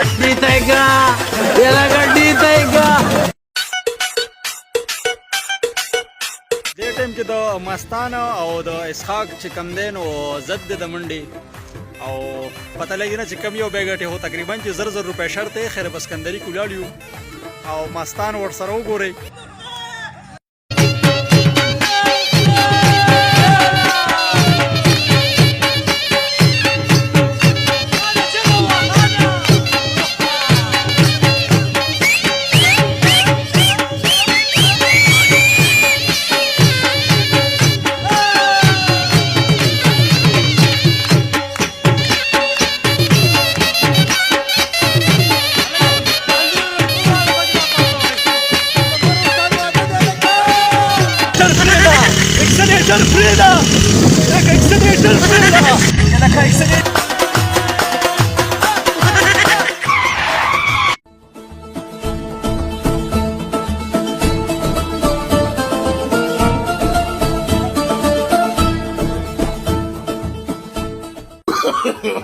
गड्डी तयगा तेरा गड्डी तयगा دې ټیم کې د مستانه او د اسحاق چې کم دین او زد د منډي او پته لګی نه چې کم یو بیګټي هو تقریبا چې زر زر روپے شرط خیر بسکندری کولاړیو او مستان ور سره وګوري Frida! Jaka Frida! Jaka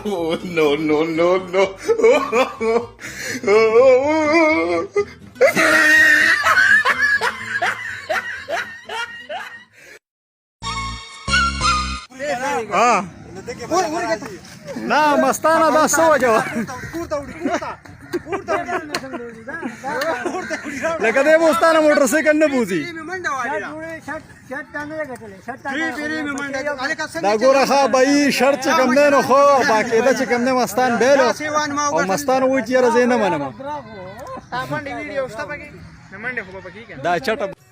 Oh, no, no, no, no. ना मस्ताना दा सो जो लगा दे मस्ताना मोटरसाइकल न बूझी दा गोरा खा भाई शर्ट चिकम ने नो खो बाकी दा चिकम ने मस्तान बेलो और मस्तान वो चिरा जेना मनम दा चट